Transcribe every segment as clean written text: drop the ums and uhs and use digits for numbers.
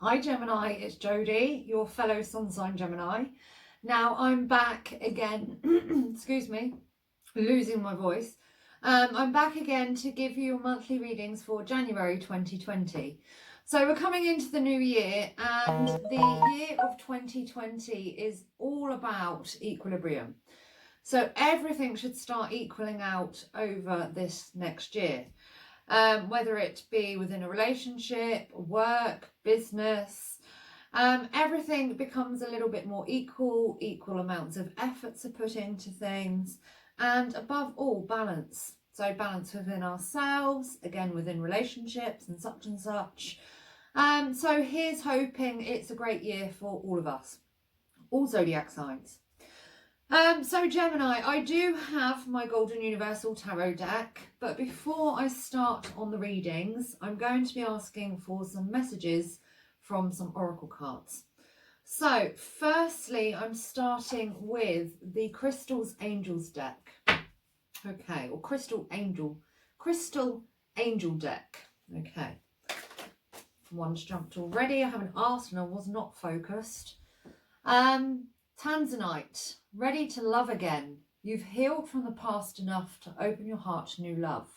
Hi Gemini, it's Jodie, your fellow sun sign Gemini. Now I'm back again, excuse me, losing my voice. I'm back again to give you monthly readings for January 2020. So we're coming into the new year, and the year of 2020 is all about equilibrium. So everything should start equaling out over this next year. Whether it be within a relationship, work, business, everything becomes a little bit more equal amounts of efforts are put into things, and above all, balance. So balance within ourselves, again within relationships and such and such. So here's hoping it's a great year for all of us, all zodiac signs. So Gemini, I do have my Golden Universal Tarot deck, but before I start on the readings, I'm going to be asking for some messages from some oracle cards. So firstly, I'm starting with the Crystals Angels deck. Okay, or Crystal Angel deck. Okay. One's jumped already. I haven't asked and I was not focused. Tanzanite, ready to love again. You've healed from the past enough to open your heart to new love.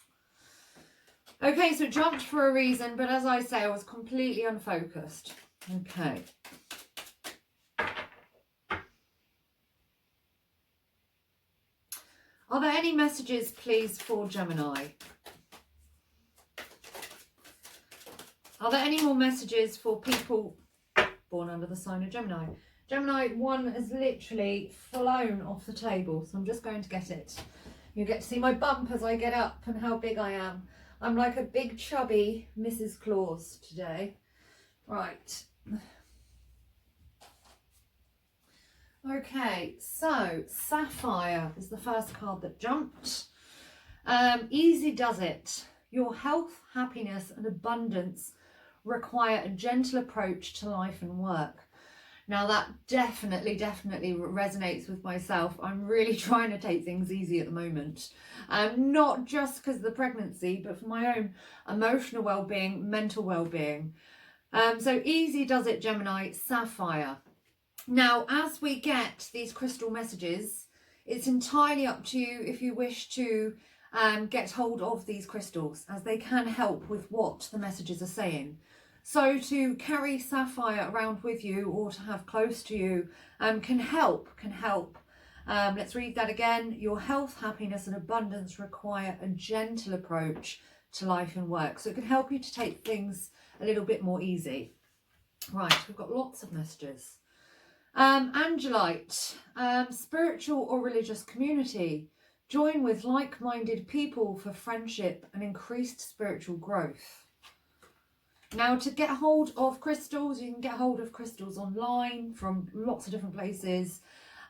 Okay, so it jumped for a reason, but as I say, I was completely unfocused. Okay. Are there any messages, please, for Gemini? Are there any more messages for people born under the sign of Gemini? Gemini, one has literally flown off the table, so I'm just going to get it. You get to see my bump as I get up and how big I am. I'm like a big chubby Mrs. Claus today. Right. Okay, so Sapphire is the first card that jumped. Easy does it. Your health, happiness and abundance require a gentle approach to life and work. Now that definitely resonates with myself. I'm really trying to take things easy at the moment. Not just because of the pregnancy, but for my own emotional well-being, mental well-being. So easy does it, Gemini, Sapphire. Now, as we get these crystal messages, it's entirely up to you if you wish to get hold of these crystals, as they can help with what the messages are saying. So to carry Sapphire around with you or to have close to you can help. Let's read that again. Your health, happiness and abundance require a gentle approach to life and work. So it can help you to take things a little bit more easy. Right, we've got lots of messages. Angelite, spiritual or religious community. Join with like-minded people for friendship and increased spiritual growth. Now, to get hold of crystals, you can get hold of crystals online from lots of different places,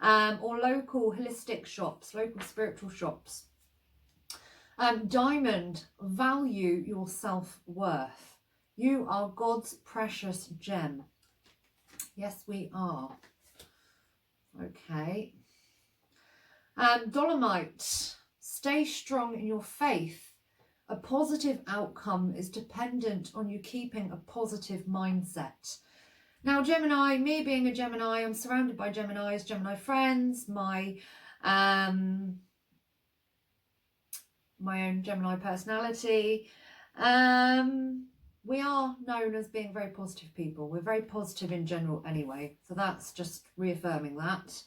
or local holistic shops, local spiritual shops. Diamond, value your self-worth. You are God's precious gem. Yes, we are. Okay. Dolomite, stay strong in your faith. A positive outcome is dependent on you keeping a positive mindset. Now, Gemini, me being a Gemini, I'm surrounded by Geminis, Gemini friends, my own Gemini personality. We are known as being very positive people. We're very positive in general anyway, so that's just reaffirming that.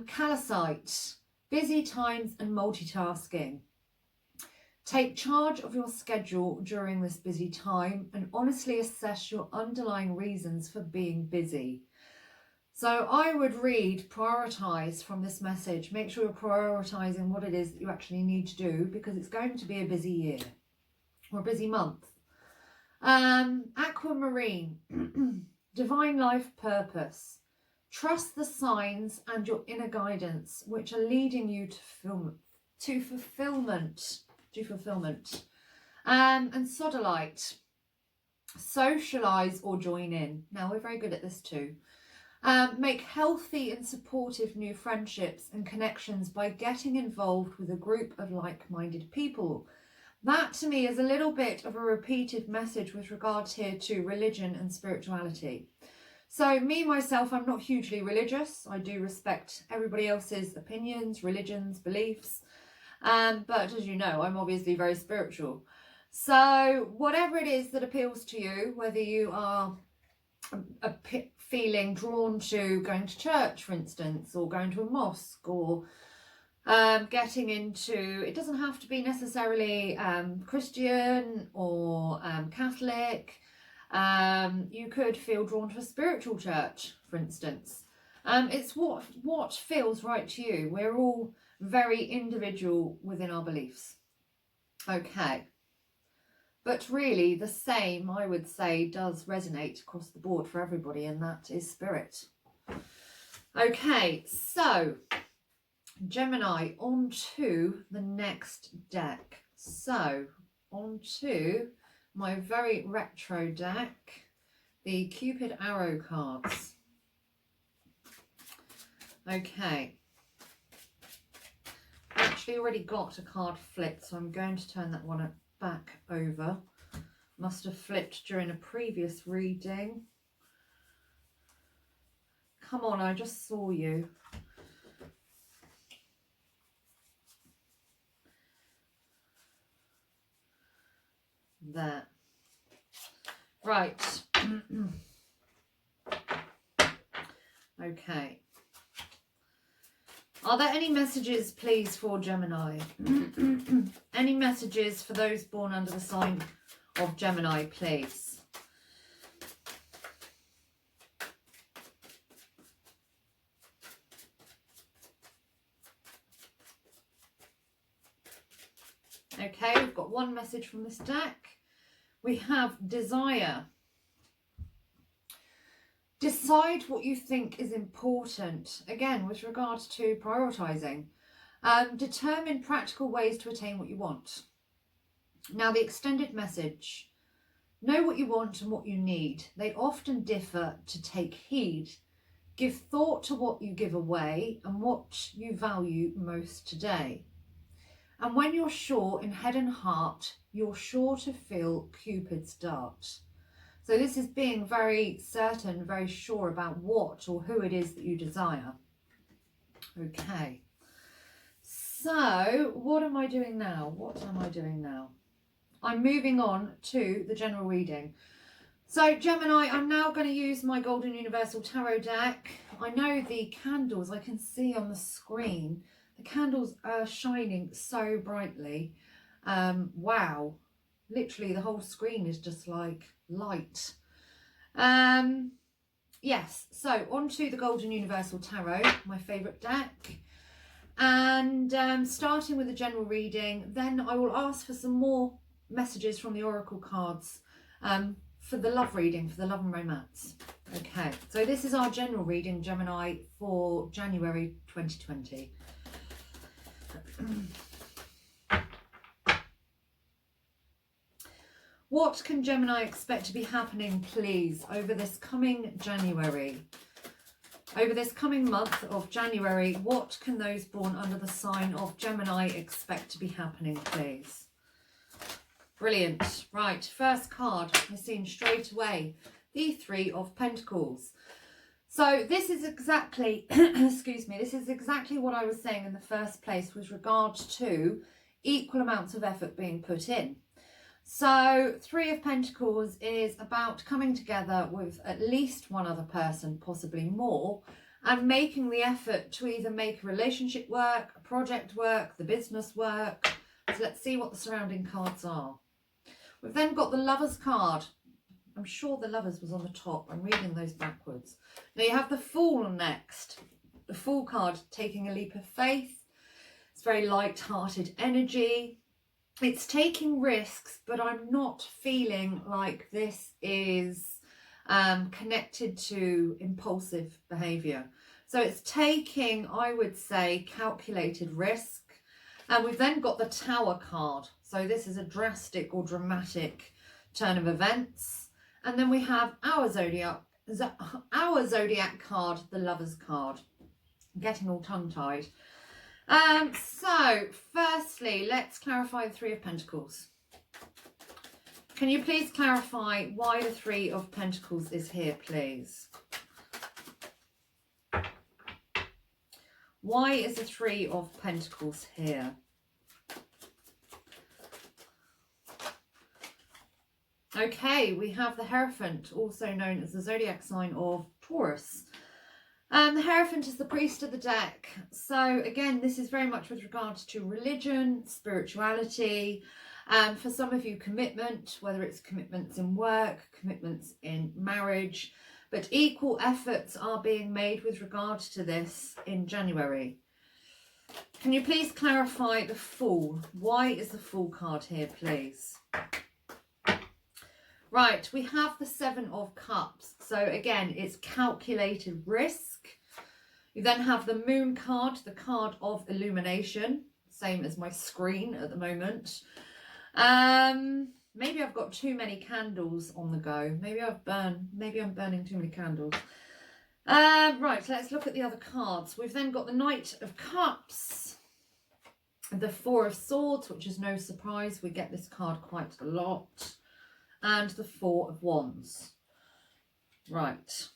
Calcite, busy times and multitasking. Take charge of your schedule during this busy time and honestly assess your underlying reasons for being busy. So I would read, prioritise from this message. Make sure you're prioritising what it is that you actually need to do, because it's going to be a busy year or a busy month. Aquamarine, divine life purpose. Trust the signs and your inner guidance, which are leading you to fulfillment. And Sodalite, socialise or join in. Now, we're very good at this too. Make healthy and supportive new friendships and connections by getting involved with a group of like-minded people. That to me is a little bit of a repeated message with regards here to religion and spirituality. So me, myself, I'm not hugely religious. I do respect everybody else's opinions, religions, beliefs. But as you know, I'm obviously very spiritual. So whatever it is that appeals to you, whether you are feeling drawn to going to church, for instance, or going to a mosque, or getting into, it doesn't have to be necessarily Christian or Catholic. You could feel drawn to a spiritual church, for instance. It's what feels right to you. We're all very individual within our beliefs. Okay. But really the same, I would say, does resonate across the board for everybody, and that is spirit. Okay, so Gemini, on to the next deck. So on to my very retro deck, the Cupid Arrow cards. Okay. I actually already got a card flipped, so I'm going to turn that one back over. Must have flipped during a previous reading. Come on, I just saw you. There. Right. Okay. Are there any messages, please, for Gemini? Any messages for those born under the sign of Gemini, please? Okay, we've got one message from this deck. We have desire. Decide what you think is important. Again, with regards to prioritising. Determine practical ways to attain what you want. Now, the extended message. Know what you want and what you need. They often differ to take heed. Give thought to what you give away and what you value most today. And when you're sure in head and heart, you're sure to feel Cupid's dart. So this is being very certain, very sure about what or who it is that you desire. Okay. So what am I doing now? What am I doing now? I'm moving on to the general reading. So Gemini, I'm now going to use my Golden Universal Tarot deck. I know the candles I can see on the screen. The candles are shining so brightly. Wow. Literally the whole screen is just like light. Yes, so on to the Golden Universal Tarot, my favourite deck. And starting with a general reading, then I will ask for some more messages from the Oracle cards for the love reading, for the love and romance. Okay, so this is our general reading, Gemini, for January 2020. What can Gemini expect to be happening, please, over this coming January? Over this coming month of January, what can those born under the sign of Gemini expect to be happening, please? Brilliant. Right, first card I've seen straight away, the Three of Pentacles. So this is exactly, excuse me, this is exactly what I was saying in the first place with regard to equal amounts of effort being put in. So Three of Pentacles is about coming together with at least one other person, possibly more, and making the effort to either make a relationship work, a project work, the business work. So let's see what the surrounding cards are. We've then got the Lovers card. I'm sure the Lovers was on the top. I'm reading those backwards. Now you have the Fool next. The Fool card, taking a leap of faith. It's very light-hearted energy. It's taking risks, but I'm not feeling like this is connected to impulsive behaviour. So it's taking, I would say, calculated risk. And we've then got the Tower card. So this is a drastic or dramatic turn of events. And then we have our zodiac card, the Lovers card. I'm getting all tongue-tied. So firstly, let's clarify the Three of Pentacles. Can you please clarify why the Three of Pentacles is here, please? Why is the Three of Pentacles here? Okay, we have the Hierophant, also known as the zodiac sign of Taurus. The Hierophant is the priest of the deck. So again, this is very much with regards to religion, spirituality, for some of you commitment, whether it's commitments in work, commitments in marriage, but equal efforts are being made with regards to this in January. Can you please clarify the Fool? Why is the Fool card here, please? Right, we have the Seven of Cups. So again, it's calculated risk. You then have the Moon card, the card of illumination, same as my screen at the moment. Maybe I've got too many candles on the go. Maybe I'm burning too many candles. Right, let's look at the other cards. We've then got the Knight of Cups, the Four of Swords, which is no surprise. We get this card quite a lot. And the Four of Wands. Right.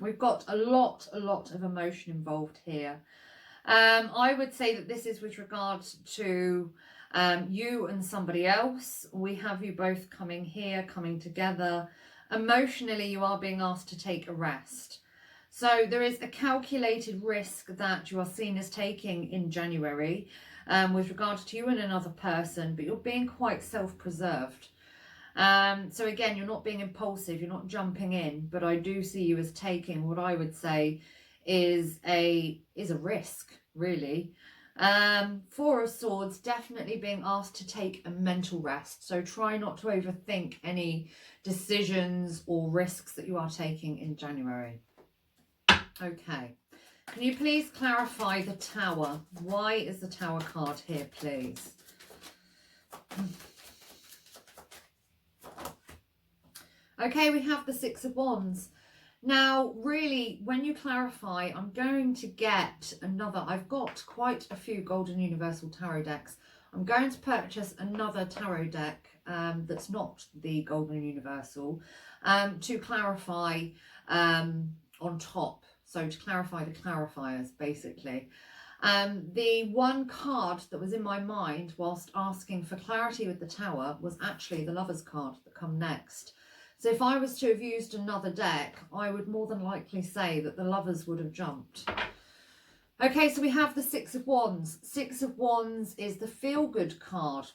We've got a lot of emotion involved here. I would say that this is with regards to you and somebody else. We have you both coming here, coming together. Emotionally, you are being asked to take a rest. So there is a calculated risk that you are seen as taking in January. With regards to you and another person, but you're being quite self-preserved. So again, you're not being impulsive, you're not jumping in, but I do see you as taking what I would say is a risk, really. Four of Swords, definitely being asked to take a mental rest. So try not to overthink any decisions or risks that you are taking in January. Okay. Can you please clarify the Tower? Why is the Tower card here, please? Okay, we have the Six of Wands. Now, really, when you clarify, I'm going to get another. I've got quite a few Golden Universal Tarot decks. I'm going to purchase another tarot deck that's not the Golden Universal to clarify on top. So to clarify the clarifiers, basically. The one card that was in my mind whilst asking for clarity with the Tower was actually the Lovers card that come next. So if I was to have used another deck, I would more than likely say that the Lovers would have jumped. Okay, so we have the Six of Wands. Six of Wands is the feel-good card.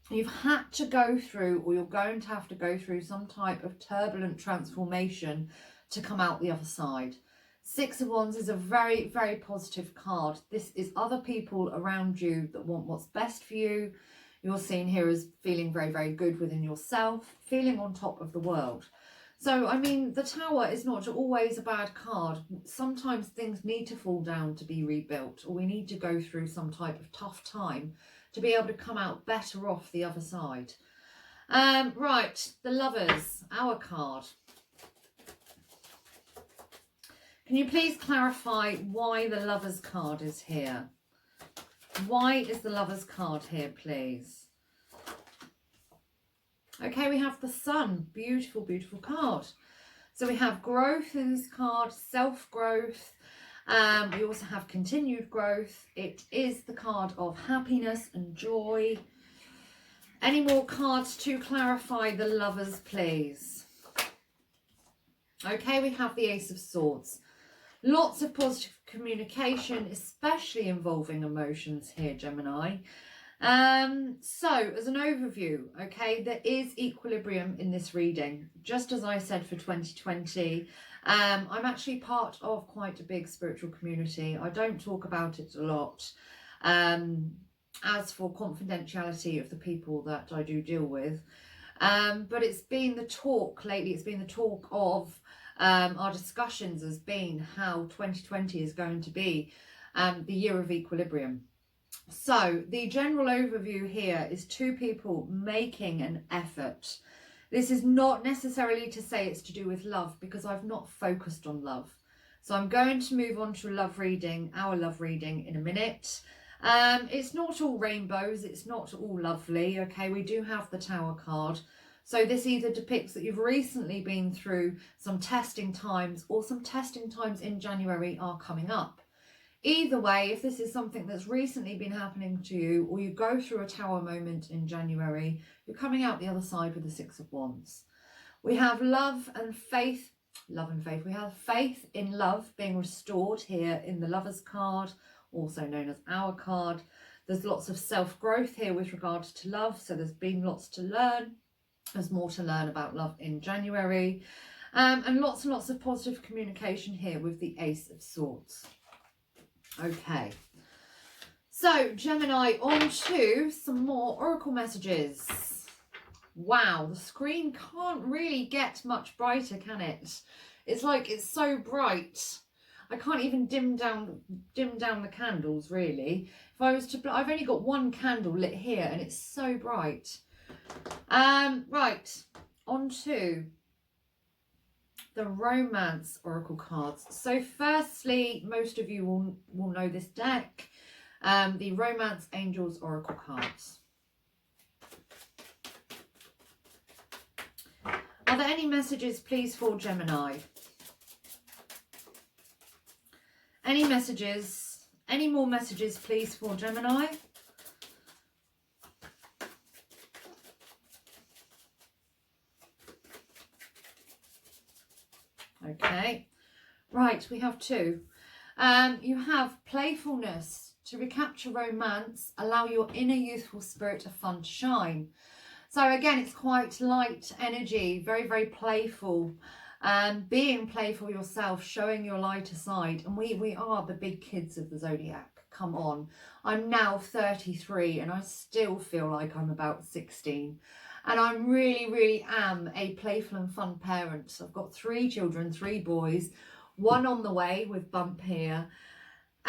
You've had to go through, or you're going to have to go through, some type of turbulent transformation to come out the other side. Six of Wands is a very, very positive card. This is other people around you that want what's best for you. You're seen here as feeling very, very good within yourself, feeling on top of the world. So, I mean, the Tower is not always a bad card. Sometimes things need to fall down to be rebuilt, or we need to go through some type of tough time to be able to come out better off the other side. Right, the Lovers, our card. Can you please clarify why the Lovers card is here? Why is the Lovers card here, please? Okay, we have the Sun. Beautiful, beautiful card. So we have growth in this card, self-growth. We also have continued growth. It is the card of happiness and joy. Any more cards to clarify the Lovers, please? Okay, we have the Ace of Swords. Lots of positive communication, especially involving emotions here, Gemini. So, as an overview, okay, there is equilibrium in this reading. Just as I said for 2020, I'm actually part of quite a big spiritual community. I don't talk about it a lot. As for confidentiality of the people that I do deal with. But it's been the talk lately, it's been the talk of our discussions has been how 2020 is going to be the year of equilibrium. So the general overview here is two people making an effort. This is not necessarily to say it's to do with love, because I've not focused on love. So I'm going to move on to love reading, our love reading, in a minute. It's not all rainbows, it's not all lovely, okay? We do have the Tower card. So this either depicts that you've recently been through some testing times, or some testing times in January are coming up. Either way, if this is something that's recently been happening to you, or you go through a Tower moment in January, you're coming out the other side with the Six of Wands. We have love and faith. Love and faith. We have faith in love being restored here in the Lovers card, also known as our card. There's lots of self-growth here with regards to love. So there's been lots to learn. There's more to learn about love in January. And lots of positive communication here with the Ace of Swords. Okay. So Gemini, on to some more oracle messages. Wow, the screen can't really get much brighter, can it? It's like it's so bright. I can't even dim down the candles, really. If I was to, I've only got one candle lit here and it's so bright. Right, on to the romance oracle cards. So firstly, most of you will know this deck, the Romance Angels oracle cards. Are there any messages, please, for Gemini? Any messages? Any more messages, please, for Gemini? Okay. Right, we have two. You have playfulness. To recapture romance, allow your inner youthful spirit of fun to shine. So again, it's quite light energy, very, very playful. Being playful yourself, showing your lighter side. And we are the big kids of the zodiac. Come on. I'm now 33 and I still feel like I'm about 16. And I really, really am a playful and fun parent. I've got 3 children, 3 boys, 1 on the way with bump here.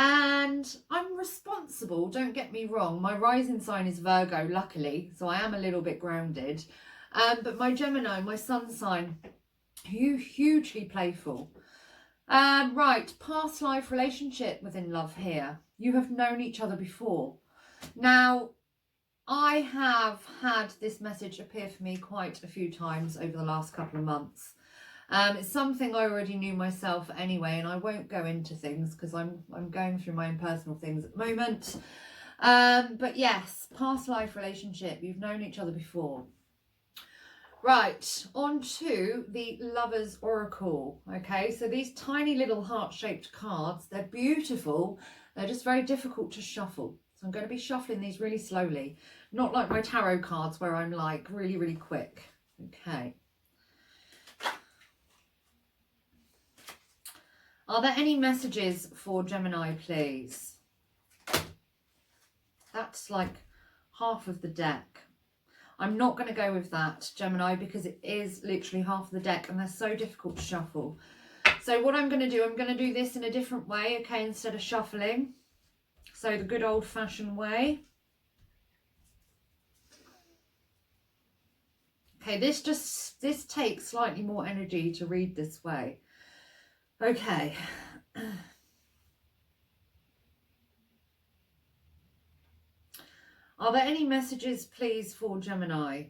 And I'm responsible, don't get me wrong. My rising sign is Virgo, luckily, so I am a little bit grounded. But my Gemini, my sun sign, hugely playful. Right, past life relationship within love here. You have known each other before. Now, I have had this message appear for me quite a few times over the last couple of months. It's something I already knew myself anyway, and I won't go into things because I'm going through my own personal things at the moment. But yes, past life relationship, you've known each other before. Right, on to the Lovers Oracle. Okay, so these tiny little heart-shaped cards, they're beautiful. They're just very difficult to shuffle. So I'm going to be shuffling these really slowly. Not like my tarot cards where I'm like really, really quick. Okay. Are there any messages for Gemini, please? That's like half of the deck. I'm not going to go with that, Gemini, because it is literally half of the deck and they're so difficult to shuffle. So what I'm going to do, I'm going to do this in a different way, okay, instead of shuffling. So the good old-fashioned way. Okay, this takes slightly more energy to read this way. Okay. Are there any messages, please, for Gemini?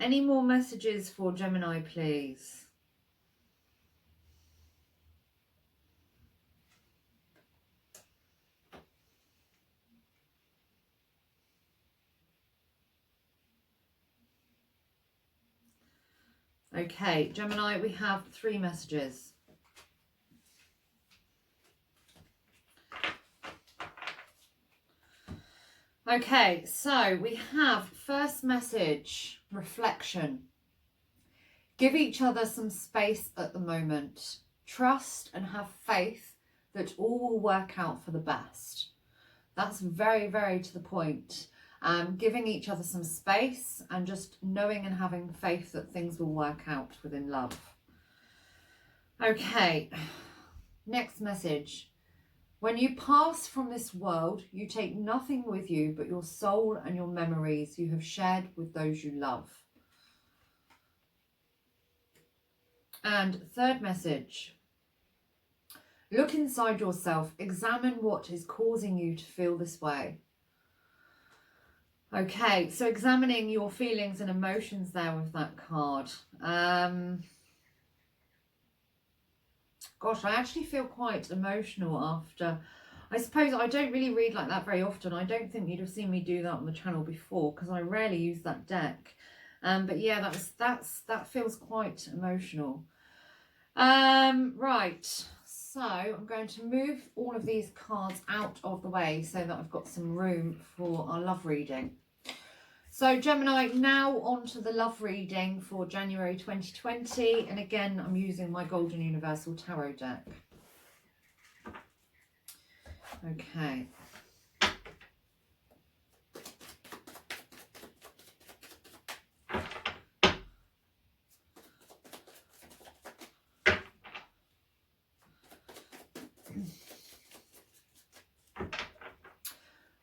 Any more messages for Gemini, please? Okay, Gemini, we have 3 messages. Okay, so we have first message, reflection. Give each other some space at the moment. Trust and have faith that all will work out for the best. That's very, very to the point. Giving each other some space and just knowing and having faith that things will work out within love. Okay, next message. When you pass from this world, you take nothing with you but your soul and your memories you have shared with those you love. And third message. Look inside yourself. Examine what is causing you to feel this way. Okay, so examining your feelings and emotions there with that card. Gosh, I actually feel quite emotional after. I suppose I don't really read like that very often. I don't think you'd have seen me do that on the channel before because I rarely use that deck. But yeah, that feels quite emotional. Right, so I'm going to move all of these cards out of the way so that I've got some room for our love reading. So Gemini, now on to the love reading for January 2020. And again, I'm using my Golden Universal Tarot deck. Okay.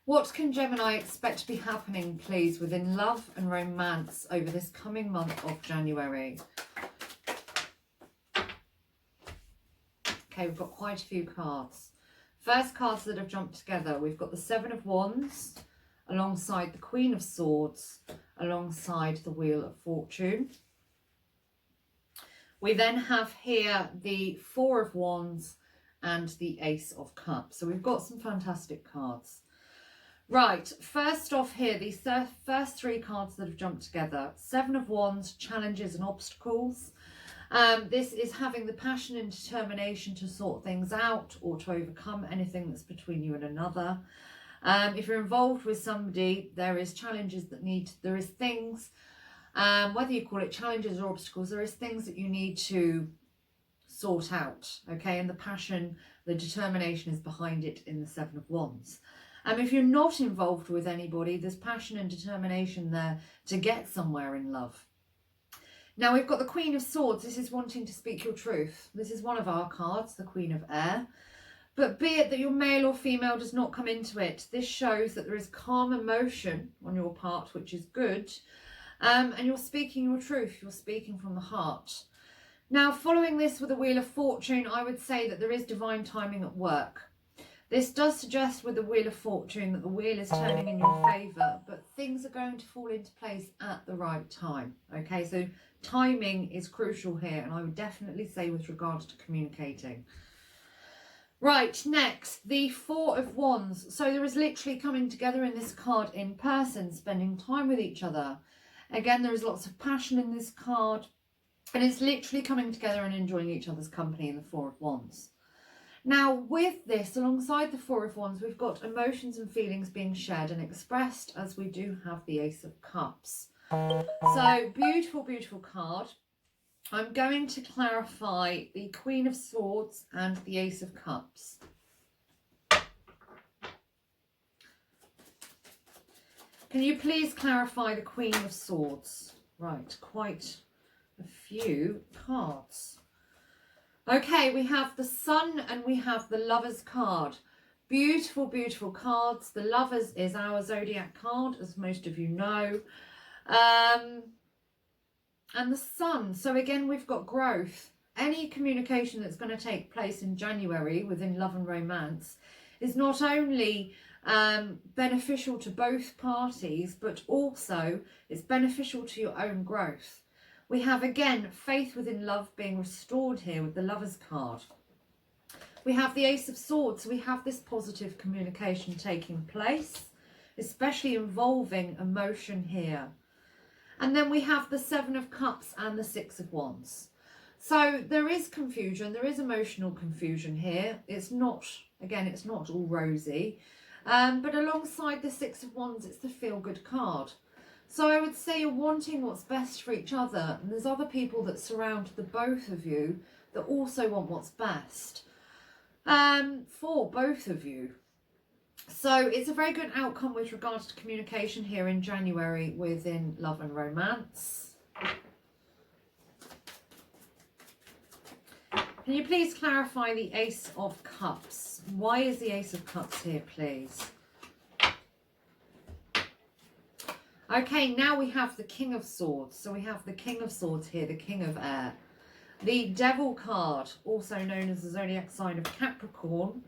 What can Gemini expect to be happening, please, within love and romance over this coming month of January? Okay, we've got quite a few cards. First cards that have jumped together, we've got the Seven of Wands alongside the Queen of Swords, alongside the Wheel of Fortune. We then have here the Four of Wands and the Ace of Cups. So we've got some fantastic cards. Right, first off here, these first three cards that have jumped together. Seven of Wands, challenges and obstacles. This is having the passion and determination to sort things out or to overcome anything that's between you and another. If you're involved with somebody, there is challenges that there is things, whether you call it challenges or obstacles, there is things that you need to sort out, okay? And the passion, the determination is behind it in the Seven of Wands. If you're not involved with anybody, there's passion and determination there to get somewhere in love. Now we've got the Queen of Swords. This is wanting to speak your truth. This is one of our cards, the Queen of Air. But be it that your male or female does not come into it, this shows that there is calm emotion on your part, which is good. And you're speaking your truth. You're speaking from the heart. Now, following this with the Wheel of Fortune, I would say that there is divine timing at work. This does suggest with the Wheel of Fortune that the wheel is turning in your favour, but things are going to fall into place at the right time. Okay, so timing is crucial here, and I would definitely say with regards to communicating. Right, next, the Four of Wands. So there is literally coming together in this card in person, spending time with each other. Again, there is lots of passion in this card, and it's literally coming together and enjoying each other's company in the Four of Wands. Now, with this, alongside the Four of Wands, we've got emotions and feelings being shared and expressed, as we do have the Ace of Cups. So, beautiful, beautiful card. I'm going to clarify the Queen of Swords and the Ace of Cups. Can you please clarify the Queen of Swords? Right, quite a few cards. Okay, we have the Sun and we have the Lovers card. Beautiful, beautiful cards. The Lovers is our zodiac card, as most of you know. And the Sun. So again, we've got growth. Any communication that's going to take place in January within love and romance is not only beneficial to both parties, but also it's beneficial to your own growth. We have, again, faith within love being restored here with the Lovers card. We have the Ace of Swords. So we have this positive communication taking place, especially involving emotion here. And then we have the Seven of Cups and the Six of Wands. So there is confusion. There is emotional confusion here. It's not, again, it's not all rosy. But alongside the Six of Wands, it's the feel-good card. So I would say you're wanting what's best for each other, and there's other people that surround the both of you that also want what's best for both of you. So it's a very good outcome with regards to communication here in January within love and romance. Can you please clarify the Ace of Cups? Why is the Ace of Cups here, please? Okay, now we have the King of Swords. So we have the King of Swords here, the King of Air. the Devil card, also known as the zodiac sign of Capricorn,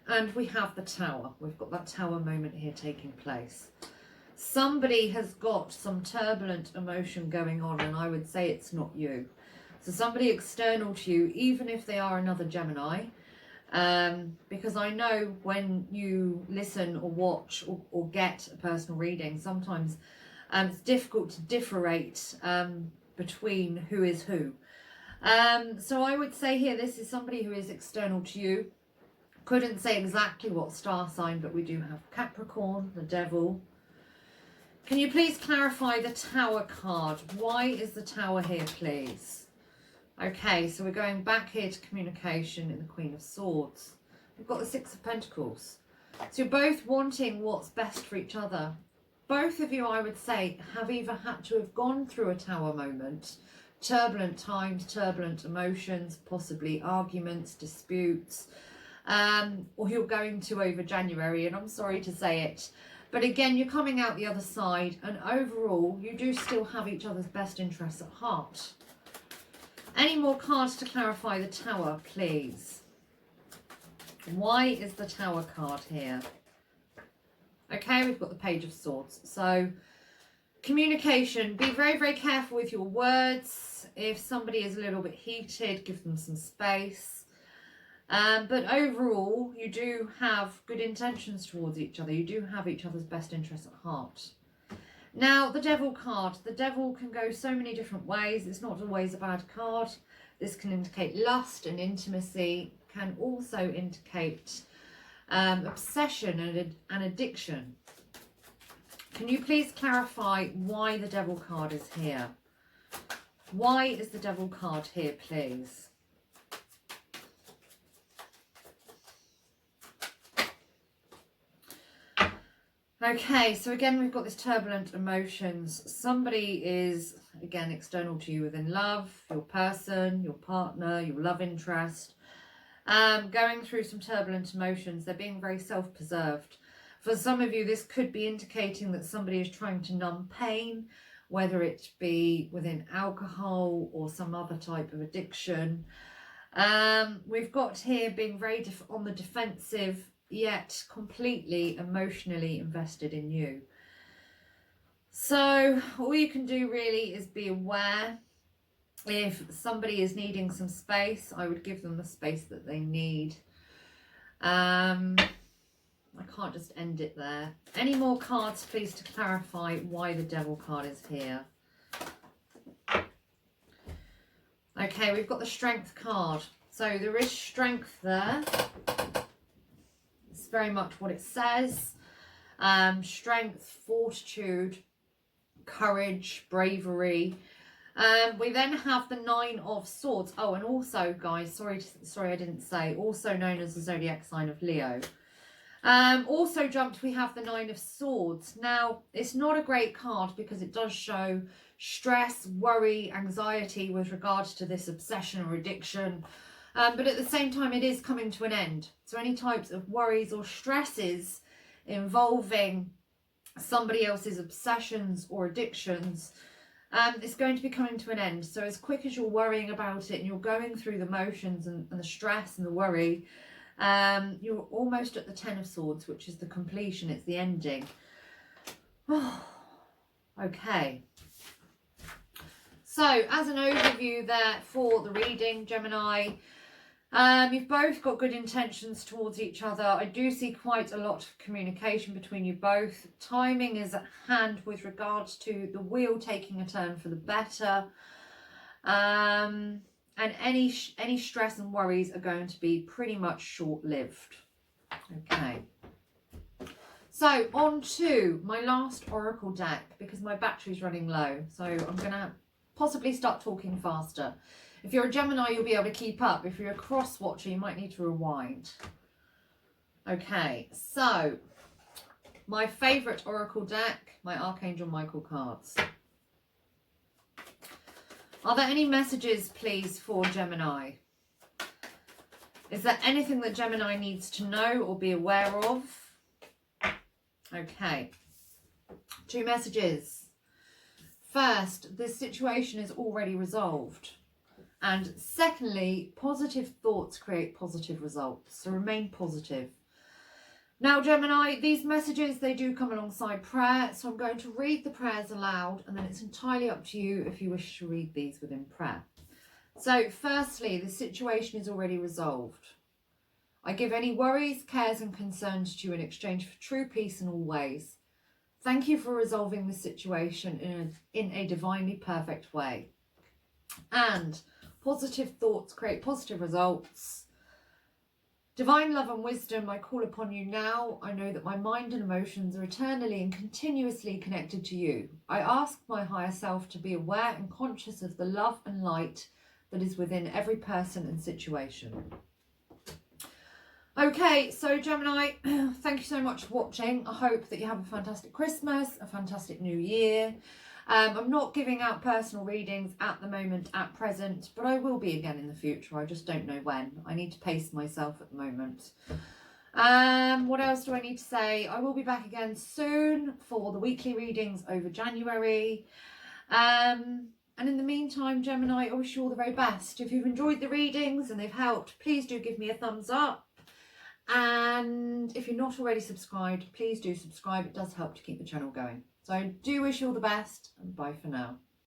and we have the Tower. We've got that Tower moment here taking place. Somebody has got some turbulent emotion going on, and I would say it's not you. So somebody external to you, even if they are another Gemini, because I know when you listen or watch or get a personal reading, sometimes it's difficult to differentiate between who is who. So I would say here, this is somebody who is external to you. Couldn't say exactly what star sign, but we do have Capricorn, the Devil. Can you please clarify the Tower card? Why is the Tower here, please? Okay, so we're going back here to communication in the Queen of Swords. We've got the Six of Pentacles. So you're both wanting what's best for each other. Both of you, I would say, have either had to have gone through a Tower moment, turbulent times, turbulent emotions, possibly arguments, disputes, or you're going to over January, and I'm sorry to say it, but again, you're coming out the other side, and overall, you do still have each other's best interests at heart. Any more cards to clarify the Tower, please? Why is the Tower card here? Okay, we've got the Page of Swords. So, communication. Be very, very careful with your words. If somebody is a little bit heated, give them some space. But overall, you do have good intentions towards each other. You do have each other's best interests at heart. Now, the Devil card. The Devil can go so many different ways. It's not always a bad card. This can indicate lust and intimacy. Can also indicate obsession and addiction. Can you please clarify why the Devil card is here? Why is the Devil card here, please? Okay, so again, we've got this turbulent emotions. Somebody is, again, external to you within love, your person, your partner, your love interest, going through some turbulent emotions. They're being very self-preserved. For some of you, this could be indicating that somebody is trying to numb pain, whether it be within alcohol or some other type of addiction. We've got here being very on the defensive, yet completely emotionally invested in you. So all you can do really is be aware. If somebody is needing some space, I would give them the space that they need. I can't just end it there. Any more cards, please, to clarify why the Devil card is here? Okay, we've got the Strength card. So there is strength there. It's very much what it says. Strength, fortitude, courage, bravery. We then have the Nine of Swords. Oh, and also, guys, sorry I didn't say, also known as the zodiac sign of Leo. Also jumped, we have the Nine of Swords. Now, it's not a great card because it does show stress, worry, anxiety with regards to this obsession or addiction. But at the same time, it is coming to an end. So any types of worries or stresses involving somebody else's obsessions or addictions, it's going to be coming to an end. So as quick as you're worrying about it and you're going through the motions and the stress and the worry, you're almost at the Ten of Swords, which is the completion. It's the ending. Oh, okay. So as an overview there for the reading, Gemini, you've both got good intentions towards each other. I do see quite a lot of communication between you both. Timing is at hand with regards to the wheel taking a turn for the better. And any stress and worries are going to be pretty much short-lived. Okay. So on to my last oracle deck, because my battery's running low. So I'm going to possibly start talking faster. If you're a Gemini, you'll be able to keep up. If you're a cross watcher, you might need to rewind. Okay, so my favourite oracle deck, my Archangel Michael cards. Are there any messages, please, for Gemini? Is there anything that Gemini needs to know or be aware of? Okay, 2 messages. First, this situation is already resolved. And secondly, positive thoughts create positive results. So remain positive. Now, Gemini, these messages, they do come alongside prayer. So I'm going to read the prayers aloud, and then it's entirely up to you if you wish to read these within prayer. So firstly, the situation is already resolved. I give any worries, cares and concerns to you in exchange for true peace in all ways. Thank you for resolving the situation in a divinely perfect way. And positive thoughts create positive results. Divine love and wisdom, I call upon you now. I know that my mind and emotions are eternally and continuously connected to you. I ask my higher self to be aware and conscious of the love and light that is within every person and situation. Okay, so Gemini, thank you so much for watching. I hope that you have a fantastic Christmas, a fantastic New Year. I'm not giving out personal readings at the moment, at present, but I will be again in the future. I just don't know when. I need to pace myself at the moment. What else do I need to say? I will be back again soon for the weekly readings over January. And in the meantime, Gemini, I wish you all the very best. If you've enjoyed the readings and they've helped, please do give me a thumbs up. And if you're not already subscribed, please do subscribe. It does help to keep the channel going. So I do wish you all the best, and bye for now.